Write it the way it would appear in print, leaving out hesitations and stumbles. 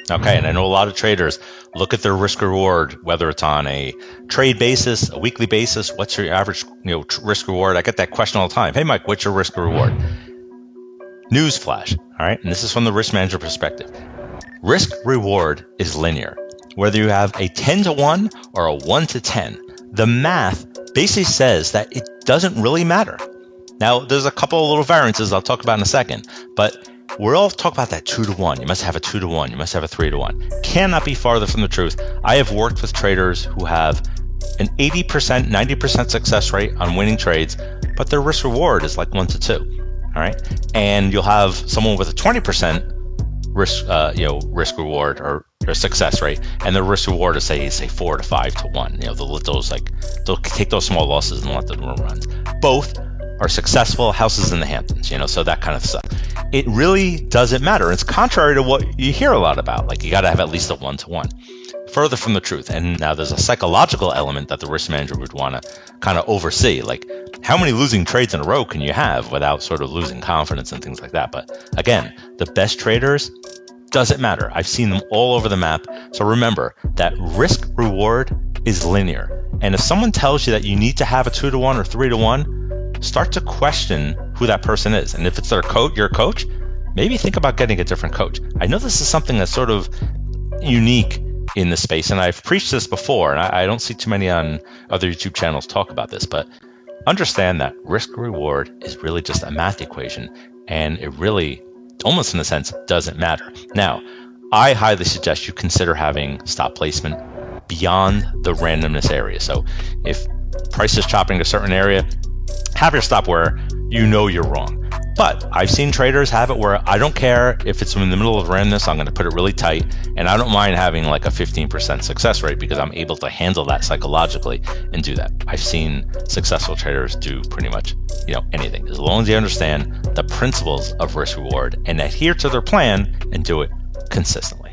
Okay, and I know a lot of traders look at their risk reward, whether it's on a trade basis, a weekly basis. What's your average, risk reward? I get that question all the time. Hey, Mike, what's your risk reward? Newsflash, all right? And this is from the risk manager perspective. Risk reward is linear. Whether you have a 10 to 1 or a 1 to 10, the math basically says that it doesn't really matter. Now, there's a couple of little variances I'll talk about in a second, but we're all talking about that 2 to 1. You must have a 2 to 1. You must have a 3 to 1. Cannot be farther from the truth. I have worked with traders who have an 80%, 90% success rate on winning trades, but their risk reward is like 1 to 2. All right. And you'll have someone with a 20% risk reward or success rate, and their risk reward is say 4 to 5 to 1. They'll let they'll take those small losses and let them run. Both are successful, houses in the Hamptons, so that kind of stuff. It really doesn't matter. It's contrary to what you hear a lot about. Like, you got to have at least a 1 to 1. Further from the truth. And now there's a psychological element that the risk manager would want to kind of oversee. Like, how many losing trades in a row can you have without sort of losing confidence and things like that? But again, the best traders, doesn't matter. I've seen them all over the map. So remember that risk reward is linear. And if someone tells you that you need to have a 2 to 1 or 3 to 1, start to question who that person is. And if it's your coach, maybe think about getting a different coach. I know this is something that's sort of unique in the space, and I've preached this before, and I don't see too many on other YouTube channels talk about this, but understand that risk reward is really just a math equation, and it really, almost in a sense, doesn't matter. Now, I highly suggest you consider having stop placement beyond the randomness area. So if price is chopping a certain area, have your stop where you're wrong. But I've seen traders have it where I don't care if it's in the middle of randomness, I'm going to put it really tight, and I don't mind having like a 15% success rate because I'm able to handle that psychologically and do that. I've seen successful traders do pretty much anything, as long as they understand the principles of risk reward and adhere to their plan and do it consistently.